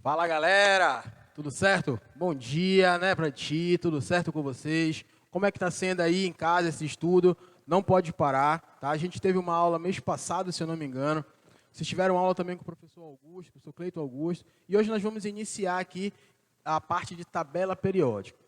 Fala galera, tudo certo? Bom dia, né, pra ti, tudo certo com vocês? Como é que tá sendo aí em casa esse estudo? Não pode parar, tá? A gente teve uma aula mês passado, se eu não me engano. Vocês tiveram aula também com o professor Augusto, professor Cleito Augusto. E hoje nós vamos iniciar aqui a parte de tabela periódica.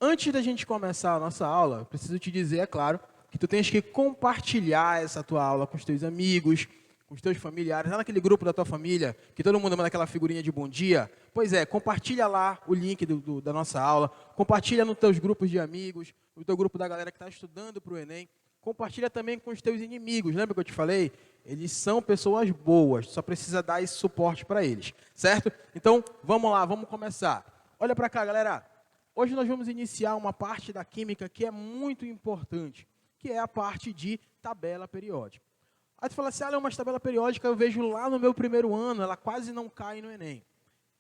Antes da gente começar a nossa aula, eu preciso te dizer, é claro, que tu tens que compartilhar essa tua aula com os teus amigos, com os teus familiares, lá naquele grupo da tua família, que todo mundo manda aquela figurinha de bom dia. Pois é, compartilha lá o link da nossa aula, compartilha nos teus grupos de amigos, no teu grupo da galera que está estudando para o Enem, compartilha também com os teus inimigos, lembra que eu te falei? Eles são pessoas boas, só precisa dar esse suporte para eles, certo? Então, vamos lá, vamos começar. Olha para cá, galera. Hoje nós vamos iniciar uma parte da química que é muito importante, que é a parte de tabela periódica. Aí tu fala assim, mas tabela periódica eu vejo lá no meu primeiro ano, ela quase não cai no Enem.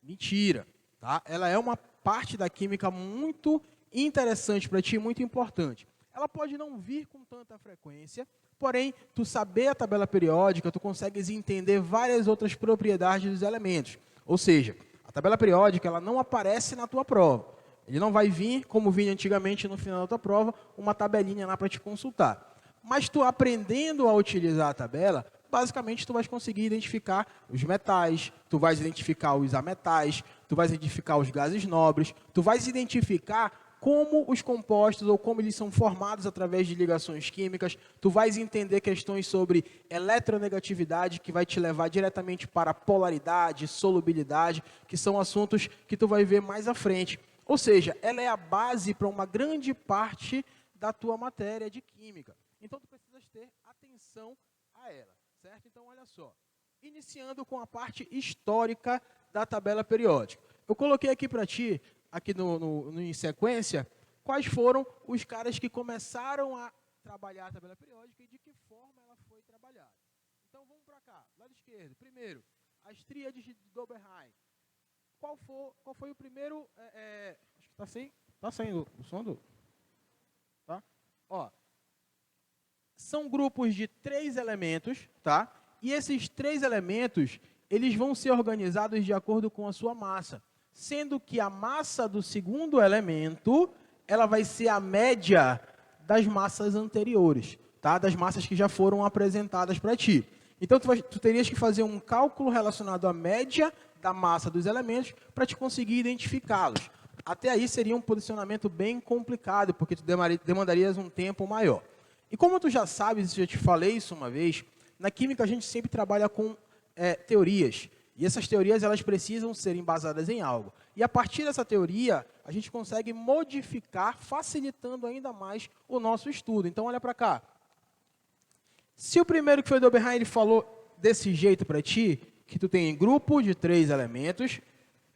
Mentira, tá? Ela é uma parte da química muito interessante para ti, muito importante. Ela pode não vir com tanta frequência, porém, tu saber a tabela periódica, tu consegues entender várias outras propriedades dos elementos. Ou seja, a tabela periódica ela não aparece na tua prova. Ele não vai vir, como vinha antigamente no final da tua prova, uma tabelinha lá para te consultar. Mas tu aprendendo a utilizar a tabela, basicamente tu vais conseguir identificar os metais, tu vais identificar os ametais, tu vais identificar os gases nobres, tu vais identificar como os compostos ou como eles são formados através de ligações químicas, tu vais entender questões sobre eletronegatividade, que vai te levar diretamente para polaridade, solubilidade, que são assuntos que tu vai ver mais à frente. Ou seja, ela é a base para uma grande parte da tua matéria de química. Então, tu precisas ter atenção a ela, certo? Então, olha só. Iniciando com a parte histórica da tabela periódica. Eu coloquei aqui para ti, aqui em sequência, quais foram os caras que começaram a trabalhar a tabela periódica e de que forma ela foi trabalhada. Então, vamos para cá, lado esquerdo. Primeiro, as tríades de Doberein. Qual foi o primeiro... acho que tá saindo o som do... Tá? Ó, são grupos de 3 elementos, tá? E esses 3 elementos, eles vão ser organizados de acordo com a sua massa. Sendo que a massa do segundo elemento, ela vai ser a média das massas anteriores, tá? Das massas que já foram apresentadas para ti. Então, tu terias que fazer um cálculo relacionado à média da massa dos elementos para te conseguir identificá-los. Até aí seria um posicionamento bem complicado, porque tu demandarias um tempo maior. E como tu já sabes, já te falei isso uma vez, na química a gente sempre trabalha com teorias. E essas teorias elas precisam ser embasadas em algo. E a partir dessa teoria, a gente consegue modificar, facilitando ainda mais o nosso estudo. Então, olha para cá. Se o primeiro que foi do Doberein, ele falou desse jeito para ti, que tu tem grupo de 3 elementos,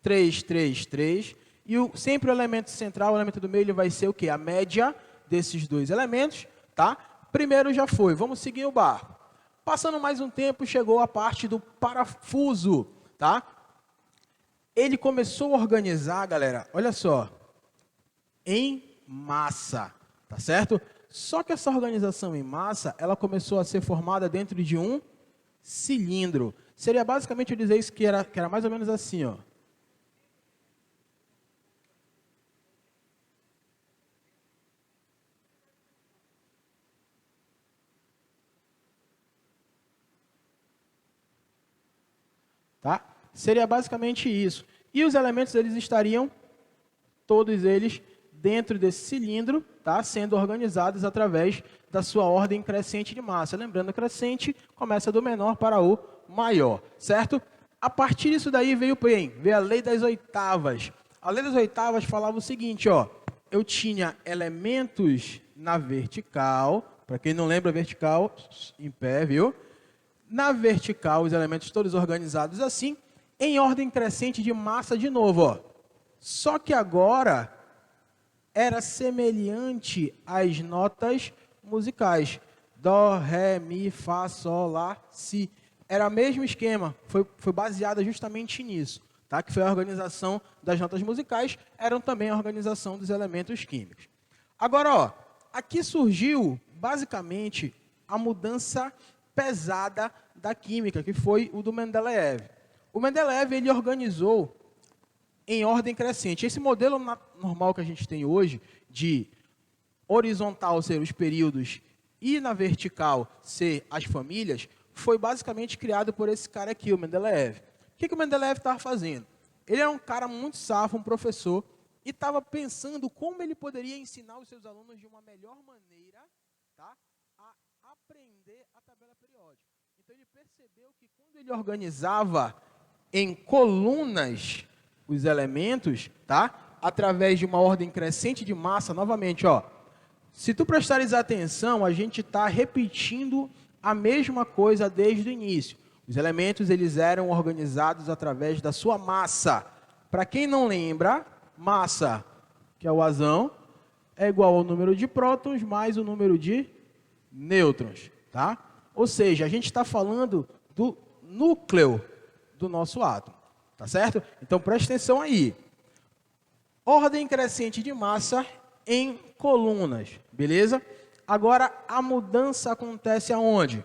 3, 3, 3, e sempre o elemento central, o elemento do meio, ele vai ser o quê? A média desses 2 elementos, tá? Primeiro já foi, vamos seguir o barco. Passando mais um tempo, chegou a parte do parafuso, tá? Ele começou a organizar, galera, olha só, em massa, tá certo? Só que essa organização em massa, ela começou a ser formada dentro de um cilindro. Seria basicamente eu dizer isso que era mais ou menos assim, ó. Tá? Seria basicamente isso. E os elementos eles estariam, todos eles, dentro desse cilindro, tá? Sendo organizados através da sua ordem crescente de massa. Lembrando, crescente começa do menor para o maior, certo? A partir disso daí veio a lei das oitavas. A lei das oitavas falava o seguinte, ó, eu tinha elementos na vertical, para quem não lembra, vertical, em pé, viu? Na vertical, os elementos todos organizados assim, em ordem crescente de massa de novo, ó. Só que agora era semelhante às notas musicais. Dó, ré, mi, fá, sol, lá, si. Era o mesmo esquema, foi baseada justamente nisso, tá? Que foi a organização das notas musicais, eram também a organização dos elementos químicos. Agora, ó, aqui surgiu, basicamente, a mudança pesada da química, que foi o do Mendeleev. O Mendeleev ele organizou em ordem crescente. Esse modelo normal que a gente tem hoje, de horizontal ser os períodos e na vertical ser as famílias, foi basicamente criado por esse cara aqui, o Mendeleev. O que o Mendeleev estava fazendo? Ele era um cara muito safo, um professor, e estava pensando como ele poderia ensinar os seus alunos de uma melhor maneira, tá, a aprender a tabela periódica. Então ele percebeu que quando ele organizava em colunas os elementos, tá, através de uma ordem crescente de massa, novamente, ó, se tu prestares atenção, a gente está repetindo a mesma coisa desde o início. Os elementos eles eram organizados através da sua massa. Para quem não lembra, massa, que é o azão, é igual ao número de prótons mais o número de nêutrons, tá? Ou seja, a gente está falando do núcleo do nosso átomo, tá certo? Então preste atenção aí. Ordem crescente de massa em colunas, beleza? Agora a mudança acontece aonde?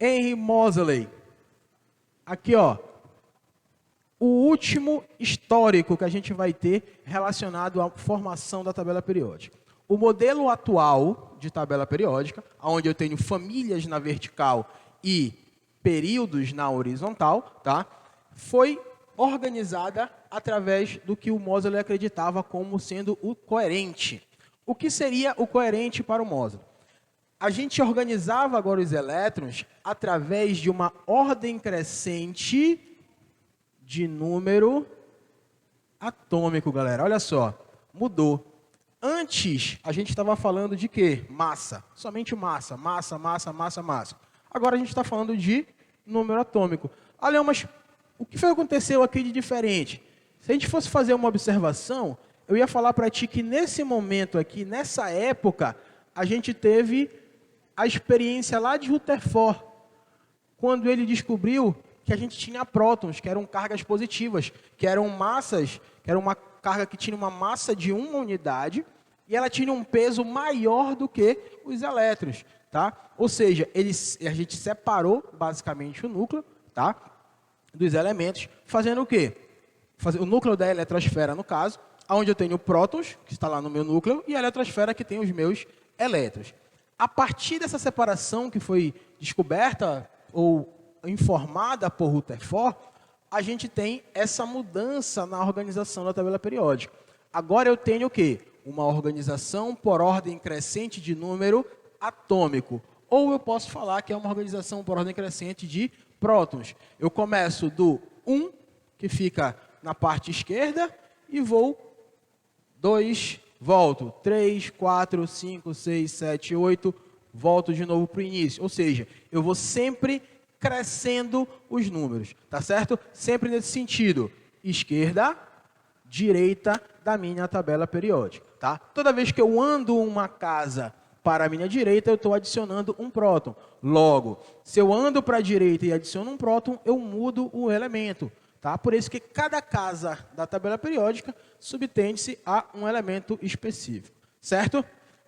Henry Moseley. Aqui, ó. O último histórico que a gente vai ter relacionado à formação da tabela periódica. O modelo atual de tabela periódica, onde eu tenho famílias na vertical e períodos na horizontal, tá? Foi organizada através do que o Moseley acreditava como sendo o coerente. O que seria o coerente para o Moseley? A gente organizava agora os elétrons através de uma ordem crescente de número atômico, galera. Olha só, mudou. Antes, a gente estava falando de quê? Massa. Somente massa, massa, massa, massa, massa. Agora a gente está falando de número atômico. Olha, mas o que foi que aconteceu aqui de diferente? Se a gente fosse fazer uma observação, eu ia falar para ti que nesse momento aqui, nessa época, a gente teve a experiência lá de Rutherford, quando ele descobriu que a gente tinha prótons, que eram cargas positivas, que eram massas, que era uma carga que tinha uma massa de uma unidade, e ela tinha um peso maior do que os elétrons, tá? Ou seja, a gente separou basicamente o núcleo, tá, dos elementos, fazendo o quê? O núcleo da eletrosfera, no caso, onde eu tenho prótons, que está lá no meu núcleo, e a eletrosfera que tem os meus elétrons. A partir dessa separação que foi descoberta ou informada por Rutherford, a gente tem essa mudança na organização da tabela periódica. Agora eu tenho o quê? Uma organização por ordem crescente de número atômico. Ou eu posso falar que é uma organização por ordem crescente de prótons. Eu começo do 1, que fica na parte esquerda, e vou 2, volto, 3, 4, 5, 6, 7, 8, volto de novo para o início. Ou seja, eu vou sempre crescendo os números, tá certo? Sempre nesse sentido, esquerda, direita da minha tabela periódica, tá? Toda vez que eu ando uma casa para a minha direita, eu estou adicionando um próton. Logo, se eu ando para a direita e adiciono um próton, eu mudo o elemento, tá? Por isso que cada casa da tabela periódica subtende-se a um elemento específico, certo?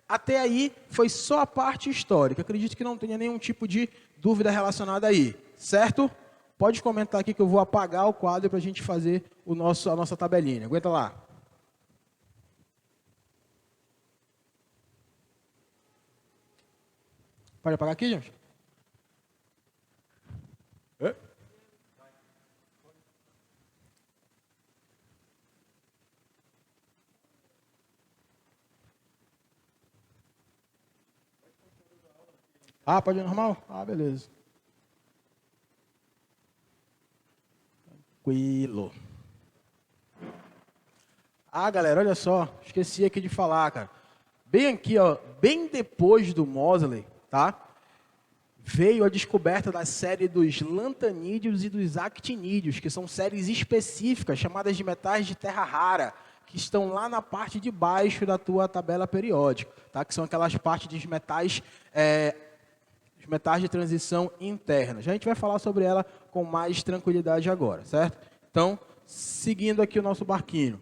Até aí foi só a parte histórica. Acredito que não tenha nenhum tipo de dúvida relacionada aí, certo? Pode comentar aqui que eu vou apagar o quadro para a gente fazer a nossa tabelinha. Aguenta lá. Pode apagar aqui, gente? Ah, pode ir normal? Ah, beleza. Tranquilo. Ah, galera, olha só. Esqueci aqui de falar, cara. Bem aqui, ó, bem depois do Moseley, tá? Veio a descoberta da série dos lantanídeos e dos actinídeos, que são séries específicas, chamadas de metais de terra rara, que estão lá na parte de baixo da tua tabela periódica, tá? Que são aquelas partes dos metais, os metais de transição interna. Já a gente vai falar sobre ela com mais tranquilidade agora, certo? Então, seguindo aqui o nosso barquinho.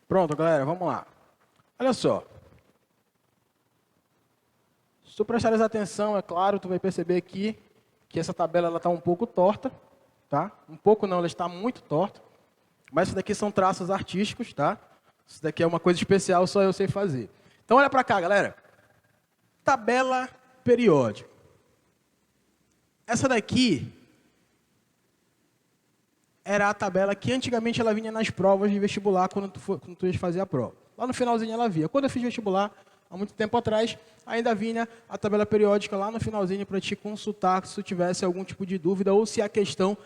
Pronto, galera, vamos lá. Olha só. Se tu prestares atenção, é claro, tu vai perceber aqui que essa tabela está um pouco torta, tá? Um pouco não, ela está muito torta. Mas isso daqui são traços artísticos, tá? Isso daqui é uma coisa especial, só eu sei fazer. Então, olha para cá, galera. Tabela periódica. Essa daqui era a tabela que antigamente ela vinha nas provas de vestibular, quando tu ia fazer a prova. Lá no finalzinho ela via. Quando eu fiz vestibular, há muito tempo atrás, ainda vinha a tabela periódica lá no finalzinho para te consultar se tu tivesse algum tipo de dúvida ou se a questão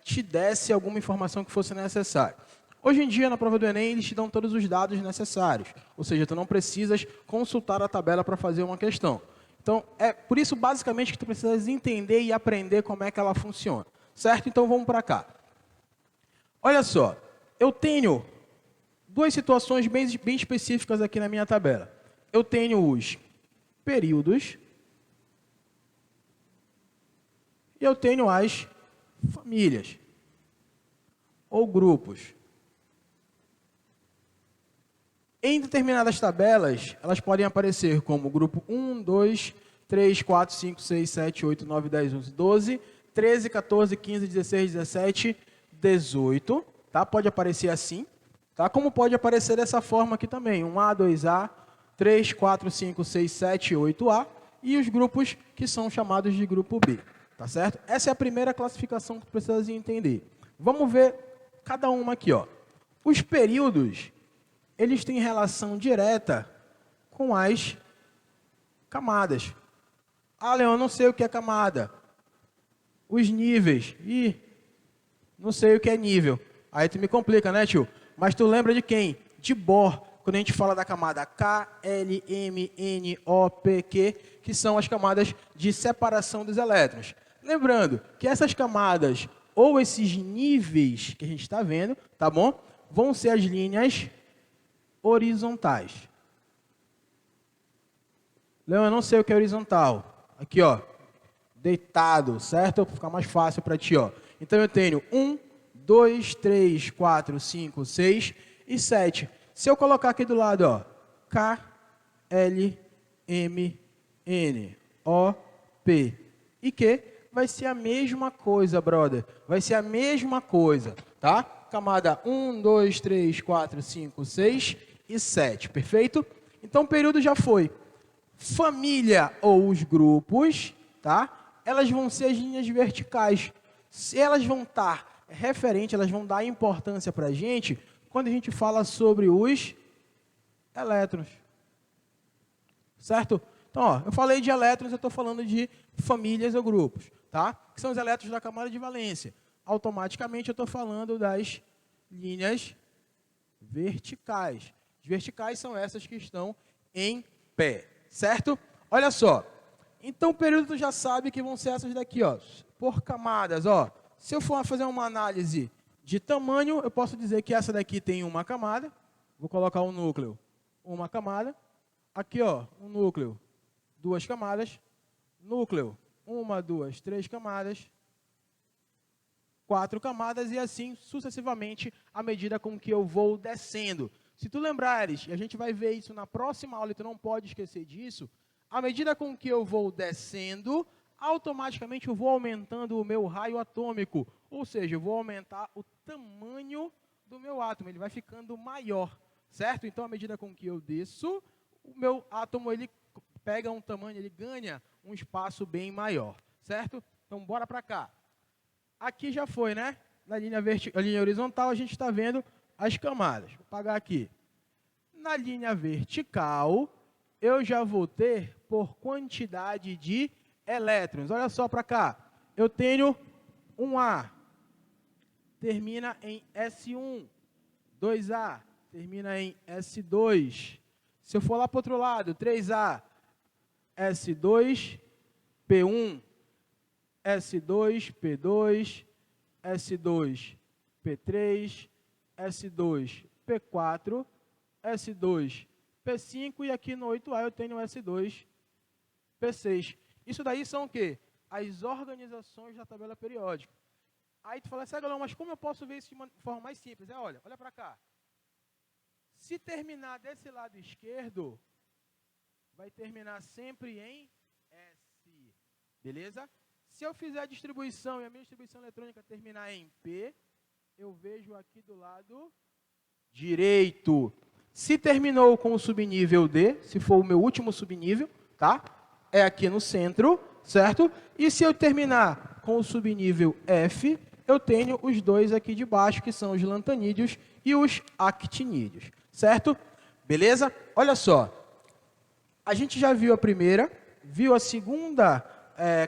te desse alguma informação que fosse necessária. Hoje em dia, na prova do Enem, eles te dão todos os dados necessários. Ou seja, tu não precisas consultar a tabela para fazer uma questão. Então, é por isso, basicamente, que tu precisas entender e aprender como é que ela funciona. Certo? Então, vamos para cá. Olha só, eu tenho duas situações bem específicas aqui na minha tabela. Eu tenho os períodos e eu tenho as famílias ou grupos. Em determinadas tabelas, elas podem aparecer como grupo 1, 2, 3, 4, 5, 6, 7, 8, 9, 10, 11, 12, 13, 14, 15, 16, 17, 18. Tá? Pode aparecer assim. Tá? Como pode aparecer dessa forma aqui também. 1A, 2A, 3, 4, 5, 6, 7, 8A. E os grupos que são chamados de grupo B. Tá certo? Essa é a primeira classificação que tu precisa entender. Vamos ver cada uma aqui. Ó. Os períodos, eles têm relação direta com as camadas. Ah, Leão, eu não sei o que é camada. Os níveis. Ih, não sei o que é nível. Aí tu me complica, né, tio? Mas tu lembra de quem? De Bohr, quando a gente fala da camada K, L, M, N, O, P, Q, que são as camadas de separação dos elétrons. Lembrando que essas camadas, ou esses níveis que a gente está vendo, tá bom? Vão ser as linhas horizontais. Leão, eu não sei o que é horizontal. Aqui, ó, deitado, certo? Para ficar mais fácil para ti, ó. Então, eu tenho 1, 2, 3, 4, 5, 6 e 7. Se eu colocar aqui do lado, ó, K, L, M, N, O, P e Q, vai ser a mesma coisa, brother. Vai ser a mesma coisa, tá? Camada 1, 2, 3, 4, 5, 6 e 7, perfeito? Então, o período já foi. Família ou os grupos, tá? Elas vão ser as linhas verticais. Se elas vão estar referentes, elas vão dar importância para a gente quando a gente fala sobre os elétrons. Certo? Então, ó, eu falei de elétrons, eu estou falando de famílias ou grupos, tá? Que são os elétrons da camada de valência. Automaticamente eu estou falando das linhas verticais. As verticais são essas que estão em pé, certo? Olha só. Então, o período tu já sabe que vão ser essas daqui, ó, por camadas, ó. Se eu for fazer uma análise de tamanho, eu posso dizer que essa daqui tem uma camada. Vou colocar um núcleo, uma camada. Aqui, ó, um núcleo, 2 camadas. Núcleo, 1, 2, 3 camadas. 4 camadas e assim sucessivamente à medida com que eu vou descendo. Se tu lembrares, e a gente vai ver isso na próxima aula, e tu não pode esquecer disso, à medida com que eu vou descendo, automaticamente eu vou aumentando o meu raio atômico, ou seja, eu vou aumentar o tamanho do meu átomo, ele vai ficando maior, certo? Então, à medida com que eu desço, o meu átomo ele pega um tamanho, ele ganha um espaço bem maior, certo? Então, bora para cá. Aqui já foi, né? Na linha horizontal, a gente está vendo as camadas. Vou apagar aqui. Na linha vertical, eu já vou ter por quantidade de elétrons. Olha só para cá. Eu tenho 1A, termina em S1. 2A, termina em S2. Se eu for lá para o outro lado, 3A, S2, P1. S2, P2, S2, P3, S2, P4, S2, P5 e aqui no 8A eu tenho S2, P6. Isso daí são o quê? As organizações da tabela periódica. Aí tu fala assim, mas como eu posso ver isso de uma forma mais simples? Olha para cá. Se terminar desse lado esquerdo, vai terminar sempre em S, beleza? Se eu fizer a distribuição e a minha distribuição eletrônica terminar em P, eu vejo aqui do lado direito. Se terminou com o subnível D, se for o meu último subnível, tá? É aqui no centro, certo? E se eu terminar com o subnível F, eu tenho os dois aqui de baixo, que são os lantanídeos e os actinídeos, certo? Beleza? Olha só, a gente já viu a primeira, viu a segunda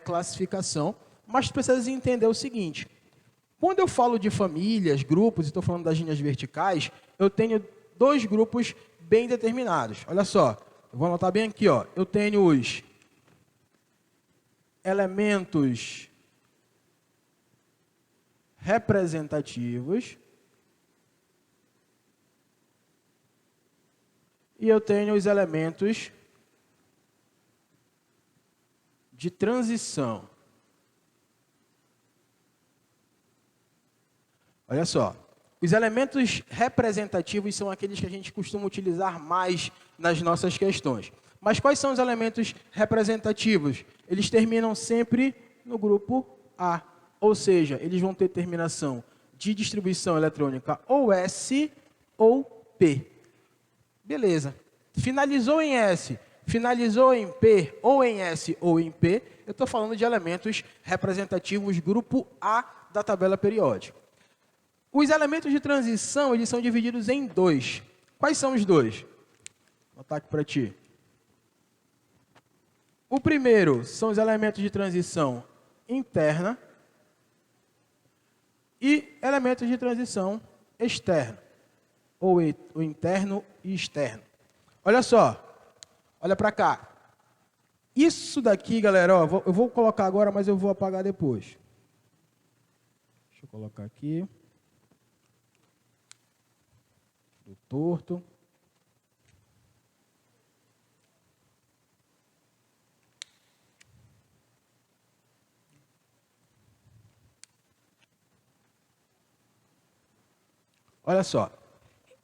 classificação, mas precisa entender o seguinte: quando eu falo de famílias, grupos, e estou falando das linhas verticais, eu tenho dois grupos bem determinados. Olha só, eu vou anotar bem aqui, ó. Eu tenho os elementos representativos e eu tenho os elementos de transição. Olha só, os elementos representativos são aqueles que a gente costuma utilizar mais nas nossas questões. Mas quais são os elementos representativos? Eles terminam sempre no grupo A, ou seja, eles vão ter terminação de distribuição eletrônica ou S ou P. Beleza. Finalizou em S, finalizou em P, ou em S ou em P, eu estou falando de elementos representativos grupo A da tabela periódica. Os elementos de transição, eles são divididos em dois. Quais são os dois? Vou botar aqui para ti. O primeiro são os elementos de transição interna e elementos de transição externa, ou interno e externo. Olha só, olha para cá. Isso daqui, galera, ó, eu vou colocar agora, mas eu vou apagar depois. Deixa eu colocar aqui. Do torto. Olha só,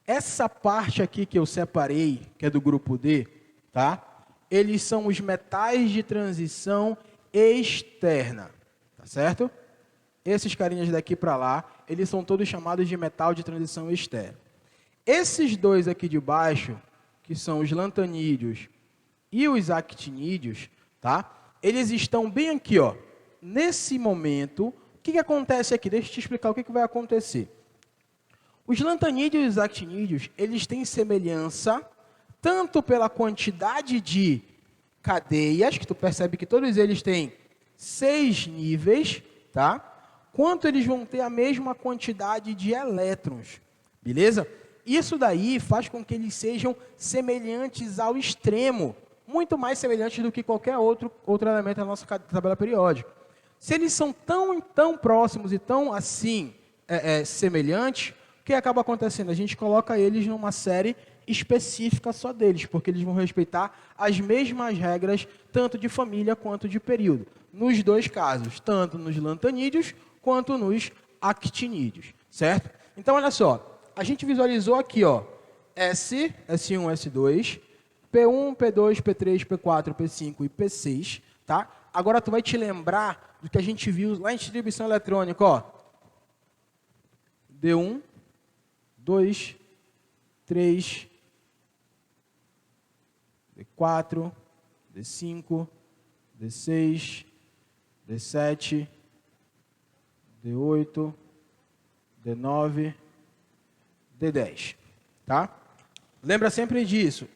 essa parte aqui que eu separei, que é do grupo D, tá? Eles são os metais de transição externa, tá certo? Esses carinhas daqui para lá, eles são todos chamados de metal de transição externa. Esses dois aqui de baixo, que são os lantanídeos e os actinídeos, tá? Eles estão bem aqui, ó. Nesse momento, o que acontece aqui? Deixa eu te explicar o que vai acontecer. Os lantanídeos e os actinídeos, eles têm semelhança tanto pela quantidade de cadeias, que tu percebe que todos eles têm 6 níveis, tá? Quanto eles vão ter a mesma quantidade de elétrons, beleza? Isso daí faz com que eles sejam semelhantes ao extremo, muito mais semelhantes do que qualquer outro elemento da nossa tabela periódica. Se eles são tão próximos e tão assim semelhantes, o que acaba acontecendo? A gente coloca eles numa série específica só deles, porque eles vão respeitar as mesmas regras, tanto de família quanto de período. Nos dois casos, tanto nos lantanídeos quanto nos actinídeos, certo? Então, olha só. A gente visualizou aqui, ó, S, S1, S2, P1, P2, P3, P4, P5 e P6, tá? Agora tu vai te lembrar do que a gente viu lá em distribuição eletrônica, ó. D1, 2, 3, D4, D5, D6, D7, D8, D9, D10, tá? Lembra sempre disso.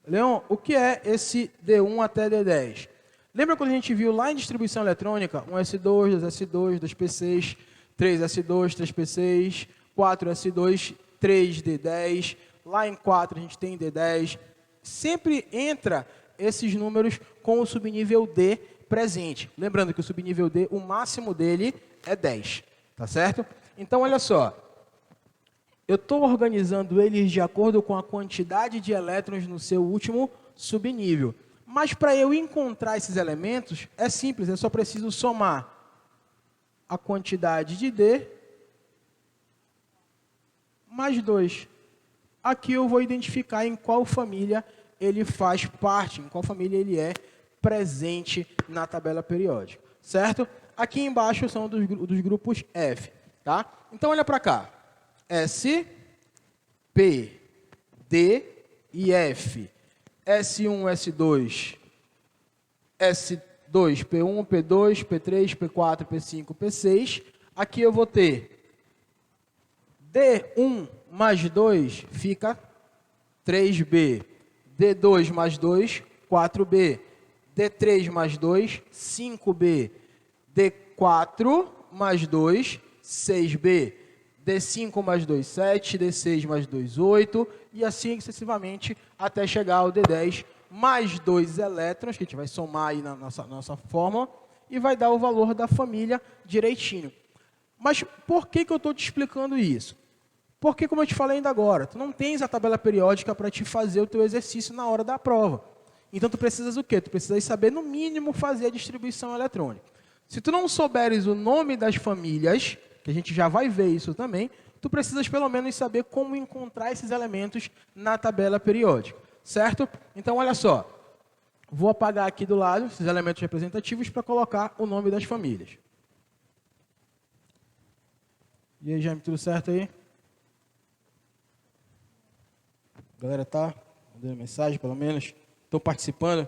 Leon, o que é esse D1 até D10? Lembra quando a gente viu lá em distribuição eletrônica, um S2, 2S2, 2P6, 3S2, 3P6, 4S2, 3D10, lá em 4 a gente tem D10. Sempre entra esses números com o subnível D presente. Lembrando que o subnível D, o máximo dele é 10, tá certo? Então, olha só. Eu estou organizando eles de acordo com a quantidade de elétrons no seu último subnível. Mas para eu encontrar esses elementos, é simples, eu só preciso somar a quantidade de D mais 2. Aqui eu vou identificar em qual família ele faz parte, em qual família ele é presente na tabela periódica, certo? Aqui embaixo são dos grupos F. tá? Então, olha para cá. S, P, D e F. S1, S2, S2, P1, P2, P3, P4, P5, P6. Aqui eu vou ter D1 mais 2 fica 3B. D2 mais 2, 4B. D3 mais 2, 5B. D4 mais 2, 6B. D5 mais 2, 7. D6 mais 2, 8. E assim sucessivamente até chegar ao D10 mais 2 elétrons, que a gente vai somar aí na nossa fórmula, e vai dar o valor da família direitinho. Mas por que eu estou te explicando isso? Porque, como eu te falei ainda agora, tu não tens a tabela periódica para te fazer o teu exercício na hora da prova. Então, tu precisas o quê? Tu precisas saber, no mínimo, fazer a distribuição eletrônica. Se tu não souberes o nome das famílias, que a gente já vai ver isso também, tu precisas, pelo menos, saber como encontrar esses elementos na tabela periódica. Certo? Então, olha só. Vou apagar aqui do lado esses elementos representativos para colocar o nome das famílias. E aí, Jaime, tudo certo aí? A galera tá mandando mensagem, pelo menos. Estão participando.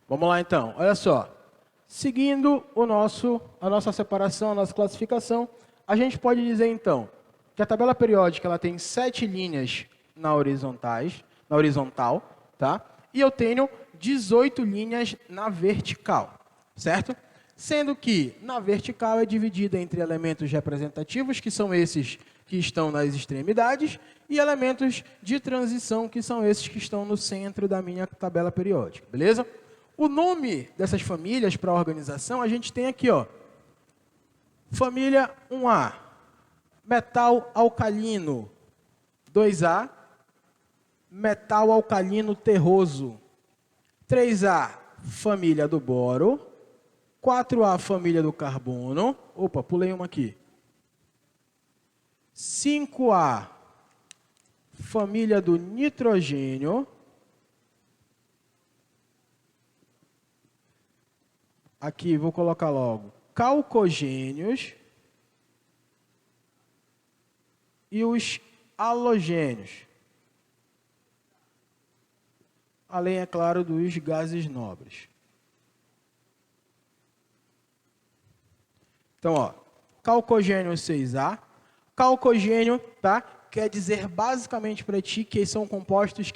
Vamos lá, então. Olha só. Seguindo a nossa separação, a nossa classificação, a gente pode dizer, então, que a tabela periódica ela tem 7 linhas na horizontal, tá? E eu tenho 18 linhas na vertical, certo? Sendo que na vertical é dividida entre elementos representativos, que são esses que estão nas extremidades, e elementos de transição, que são esses que estão no centro da minha tabela periódica, beleza? O nome dessas famílias para a organização, a gente tem aqui, ó. Família 1A, metal alcalino. 2A, metal alcalino terroso. 3A, família do boro. 4A, família do carbono. Opa, pulei uma aqui. 5A, família do nitrogênio. Aqui, vou colocar logo, calcogênios e os halogênios. Além, é claro, dos gases nobres. Então, ó, calcogênio 6A. Calcogênio, tá? Quer dizer basicamente para ti que são compostos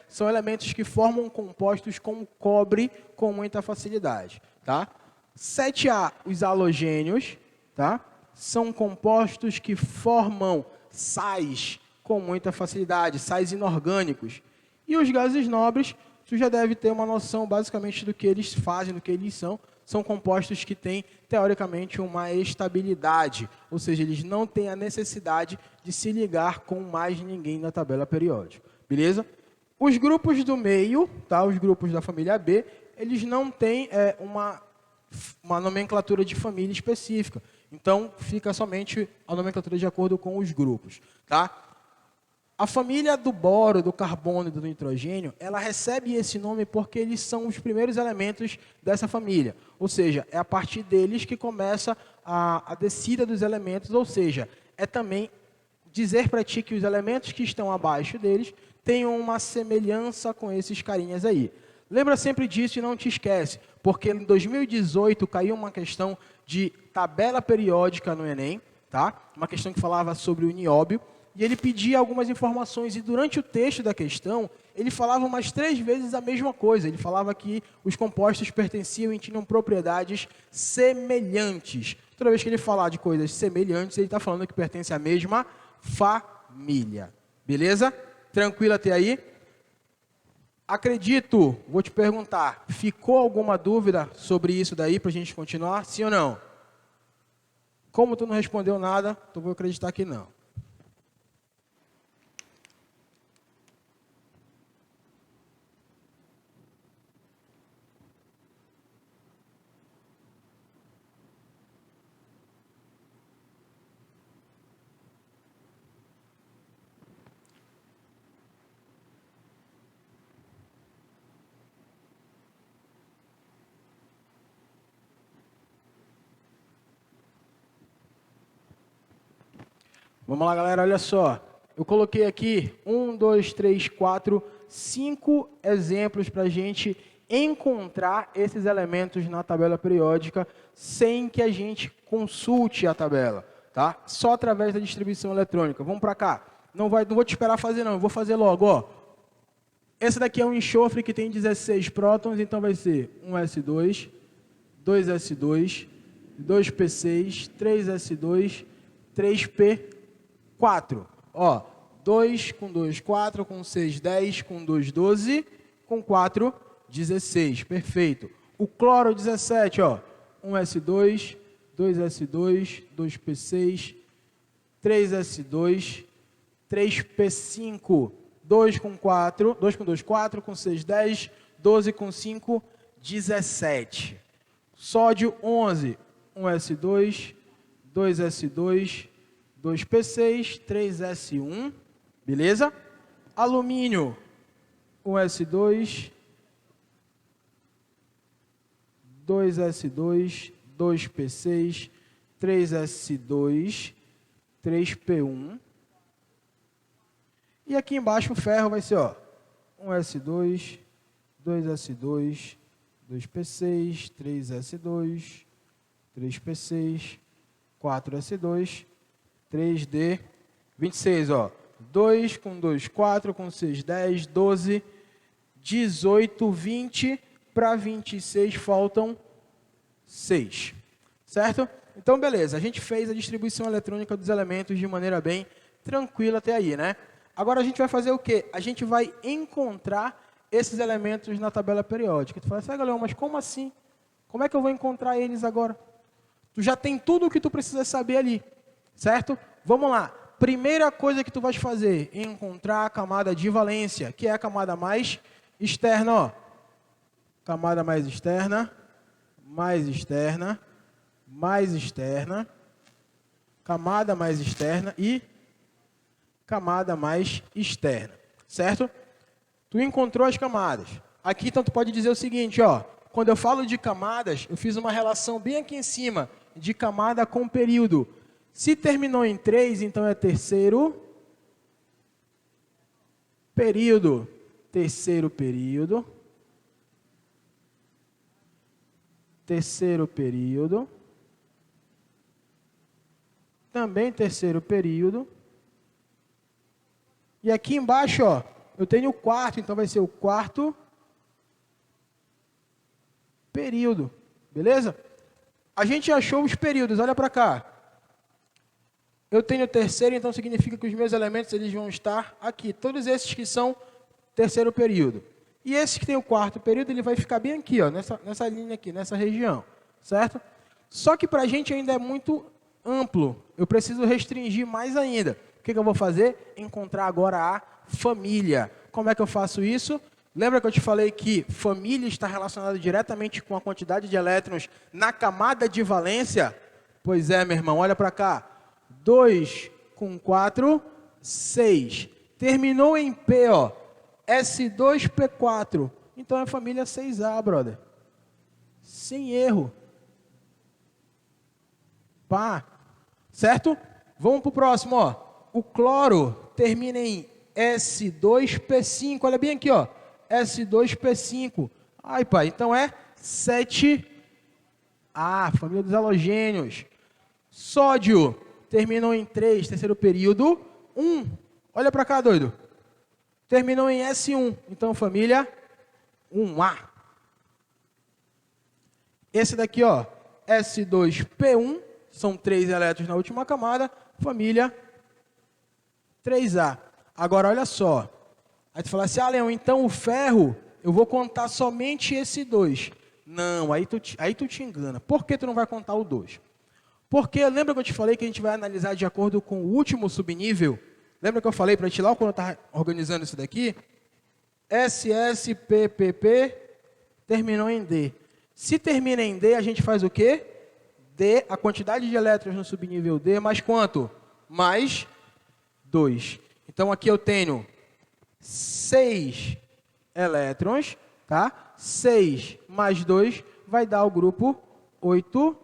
são elementos que formam compostos com cobre com muita facilidade, tá? 7A, os halogênios, tá? São compostos que formam sais com muita facilidade, sais inorgânicos. E os gases nobres, tu já deve ter uma noção basicamente do que eles fazem, do que eles são. São compostos que têm, teoricamente, uma estabilidade, ou seja, eles não têm a necessidade de se ligar com mais ninguém na tabela periódica, beleza? Os grupos do meio, tá? Os grupos da família B, eles não têm uma nomenclatura de família específica, então fica somente a nomenclatura de acordo com os grupos, tá? A família do boro, do carbono e do nitrogênio, ela recebe esse nome porque eles são os primeiros elementos dessa família. Ou seja, é a partir deles que começa a descida dos elementos, ou seja, é também dizer para ti que os elementos que estão abaixo deles têm uma semelhança com esses carinhas aí. Lembra sempre disso e não te esquece, porque em 2018 caiu uma questão de tabela periódica no Enem, tá? Uma questão que falava sobre o nióbio, e ele pedia algumas informações, e durante o texto da questão, ele falava umas 3 vezes a mesma coisa. Ele falava que os compostos pertenciam e tinham propriedades semelhantes. Toda vez que ele falar de coisas semelhantes, ele está falando que pertence à mesma família. Beleza? Tranquilo até aí? Acredito, vou te perguntar, ficou alguma dúvida sobre isso daí para a gente continuar? Sim ou não? Como tu não respondeu nada, tu vou acreditar que não. Vamos lá, galera, olha só. Eu coloquei aqui 1, 2, 3, 4, 5 exemplos para a gente encontrar esses elementos na tabela periódica sem que a gente consulte a tabela, tá? Só através da distribuição eletrônica. Vamos para cá. Não vou te esperar fazer não, eu vou fazer logo, ó. Esse daqui é um enxofre que tem 16 prótons, então vai ser 1s2, 2s2, 2p6, 3s2, 3p4. Ó, 2 com 2, 4, com 6, 10, com 2, 12, com 4, 16. Perfeito. O cloro 17, ó, 1s2, 2s2, 2p6, 3s2, 3p5, 2 com 4, 2 com 2, 4, com 6, 10, 12 com 5, 17. Sódio 11, 1s2, 2s2, 2p6, 3s1, beleza? Alumínio, 1s2, 2s2, 2p6, 3s2, 3p1. E aqui embaixo o ferro vai ser, ó, 1s2, 2s2, 2p6, 3s2, 3p6, 4s2, 3d, 26, ó. 2 com 2, 4, com 6, 10, 12, 18, 20, para 26 faltam 6, certo? Então, beleza, a gente fez a distribuição eletrônica dos elementos de maneira bem tranquila até aí, né? Agora a gente vai fazer o quê? A gente vai encontrar esses elementos na tabela periódica. Tu fala assim, galera, mas como assim? Como é que eu vou encontrar eles agora? Tu já tem tudo o que tu precisa saber ali, certo? Vamos lá. Primeira coisa que tu vais fazer, encontrar a camada de valência, que é a camada mais externa, ó. Camada mais externa, mais externa, mais externa, camada mais externa e camada mais externa, certo? Tu encontrou as camadas. Aqui, então, tu pode dizer o seguinte, ó. Quando eu falo de camadas, eu fiz uma relação bem aqui em cima, de camada com período. Se terminou em 3, então é terceiro período. Terceiro período. Terceiro período. Também terceiro período. E aqui embaixo, ó, eu tenho o quarto, então vai ser o quarto período. Beleza? A gente achou os períodos, olha para cá. Eu tenho o terceiro, então significa que os meus elementos eles vão estar aqui. Todos esses que são terceiro período. E esse que tem o quarto período, ele vai ficar bem aqui, ó, nessa linha aqui, nessa região. Certo? Só que para a gente ainda é muito amplo. Eu preciso restringir mais ainda. O que eu vou fazer? Encontrar agora a família. Como é que eu faço isso? Lembra que eu te falei que família está relacionada diretamente com a quantidade de elétrons na camada de valência? Pois é, meu irmão, olha para cá. 2 com 4, 6. Terminou em P, ó. S2P4. Então é família 6A, brother. Sem erro. Pá. Certo? Vamos para o próximo, ó. O cloro termina em S2P5. Olha bem aqui, ó. S2P5. Ai, pai, então é 7A, família dos halogênios. Sódio, terminou em 3, terceiro período, 1. Olha para cá, doido. Terminou em S1, então família 1A. Esse daqui, ó, S2P1, são 3 elétrons na última camada, família 3A. Agora, olha só. Aí tu fala assim, Leão, então o ferro, eu vou contar somente esse 2. Não, aí tu te engana. Por que tu não vai contar o 2? Porque, lembra que eu te falei que a gente vai analisar de acordo com o último subnível? Lembra que eu falei para ti lá quando eu estava organizando isso daqui? SSPPP terminou em D. Se termina em D, a gente faz o quê? D, a quantidade de elétrons no subnível D, mais quanto? Mais 2. Então, aqui eu tenho 6 elétrons, tá? 6 mais 2 vai dar o grupo 8B.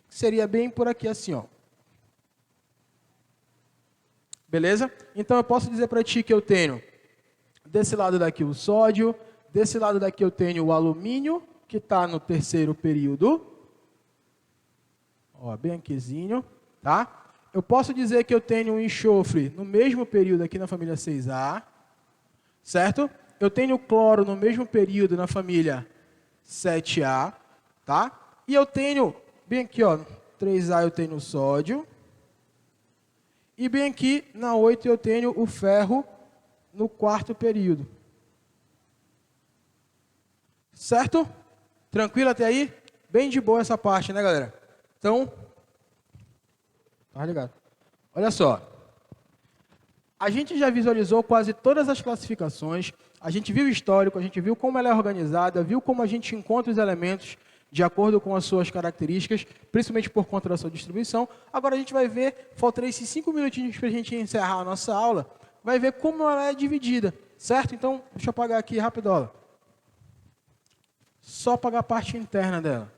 Seria bem por aqui assim, ó. Beleza? Então, eu posso dizer para ti que eu tenho, desse lado daqui, o sódio, desse lado daqui eu tenho o alumínio, que está no terceiro período. Ó, bem aquizinho, tá? Eu posso dizer que eu tenho o enxofre no mesmo período aqui na família 6A, certo? Eu tenho o cloro no mesmo período na família 7A, tá? E eu tenho, bem aqui, ó, 3A eu tenho o sódio. E bem aqui, na 8, eu tenho o ferro no quarto período. Certo? Tranquilo até aí? Bem de boa essa parte, né, galera? Então, tá ligado? Olha só. A gente já visualizou quase todas as classificações, a gente viu o histórico, a gente viu como ela é organizada, viu como a gente encontra os elementos de acordo com as suas características, principalmente por conta da sua distribuição. Agora a gente vai ver, faltam esses 5 minutinhos para a gente encerrar a nossa aula, vai ver como ela é dividida, certo? Então, deixa eu apagar aqui rapidola. Só apagar a parte interna dela.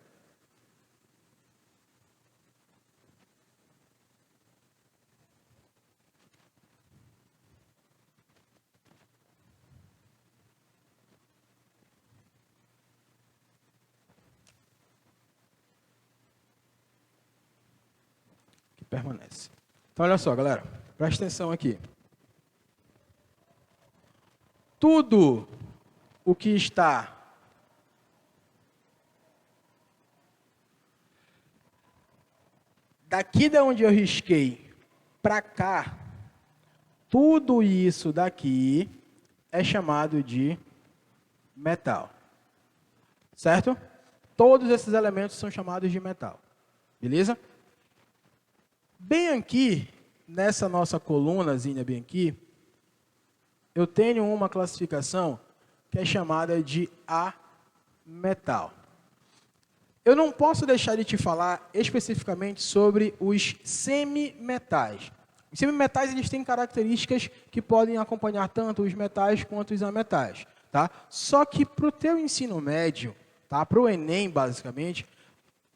Permanece. Então, olha só, galera. Presta atenção aqui. Tudo o que está daqui de onde eu risquei para cá, tudo isso daqui é chamado de metal. Certo? Todos esses elementos são chamados de metal. Beleza? Bem aqui, nessa nossa colunazinha bem aqui, eu tenho uma classificação que é chamada de A-metal. Eu não posso deixar de te falar especificamente sobre os semimetais. Os semimetais eles têm características que podem acompanhar tanto os metais quanto os ametais. Tá? Só que para o teu ensino médio, tá? Para o Enem, basicamente,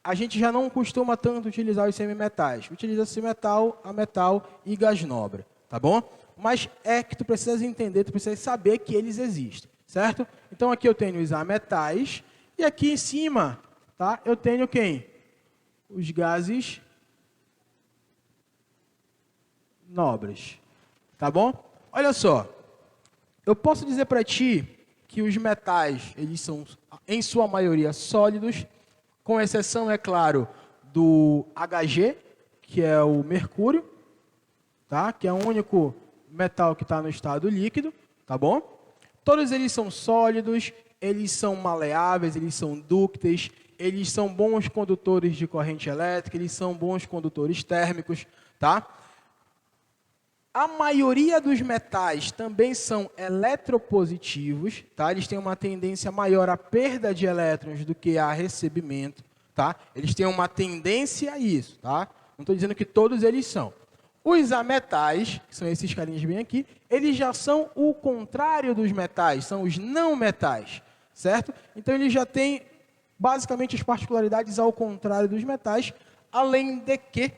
a gente já não costuma tanto utilizar os semimetais. Utiliza-se metal, ametal e gás nobre, tá bom? Mas é que tu precisas entender, tu precisa saber que eles existem, certo? Então aqui eu tenho os ametais e aqui em cima, tá? Eu tenho quem? Os gases nobres, tá bom? Olha só, eu posso dizer para ti que os metais, eles são em sua maioria sólidos, com exceção, é claro, do Hg, que é o mercúrio, tá? Que é o único metal que está no estado líquido, tá bom? Todos eles são sólidos, eles são maleáveis, eles são dúcteis, eles são bons condutores de corrente elétrica, eles são bons condutores térmicos, tá? A maioria dos metais também são eletropositivos, tá? Eles têm uma tendência maior à perda de elétrons do que a recebimento, tá? Eles têm uma tendência a isso, tá? Não estou dizendo que todos eles são. Os ametais, que são esses carinhas bem aqui, eles já são o contrário dos metais, são os não metais, certo? Então, eles já têm basicamente as particularidades ao contrário dos metais, além de que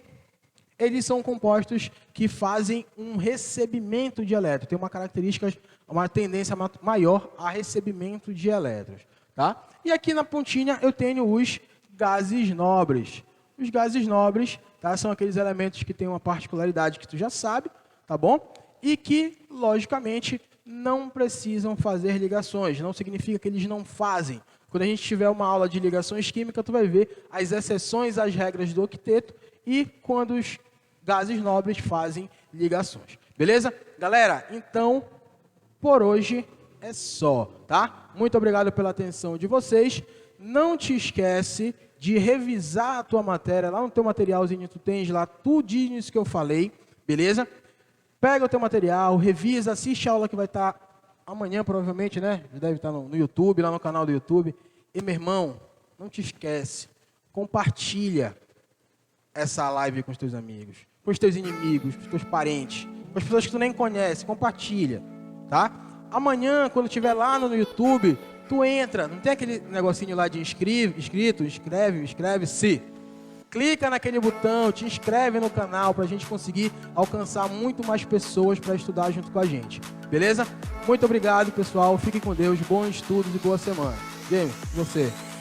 eles são compostos que fazem um recebimento de elétrons. Tem uma característica uma tendência maior a recebimento de elétrons, tá? E aqui na pontinha eu tenho os gases nobres. Os gases nobres, tá, são aqueles elementos que têm uma particularidade que tu já sabe, tá bom? E que, logicamente, não precisam fazer ligações. Não significa que eles não fazem. Quando a gente tiver uma aula de ligações químicas, tu vai ver as exceções às regras do octeto e quando os gases nobres fazem ligações. Beleza? Galera, então, por hoje é só, tá? Muito obrigado pela atenção de vocês. Não te esquece de revisar a tua matéria. Lá no teu materialzinho tu tens lá tudinho isso que eu falei, beleza? Pega o teu material, revisa, assiste a aula que vai estar amanhã, provavelmente, né? Deve estar no YouTube, lá no canal do YouTube. E, meu irmão, não te esquece, compartilha essa live com os teus amigos, com os teus inimigos, com os teus parentes, com as pessoas que tu nem conhece, compartilha, tá? Amanhã, quando estiver lá no YouTube, tu entra, não tem aquele negocinho lá de inscreve-se. Clica naquele botão, te inscreve no canal para a gente conseguir alcançar muito mais pessoas para estudar junto com a gente. Beleza? Muito obrigado, pessoal. Fiquem com Deus. Bons estudos e boa semana. James, você.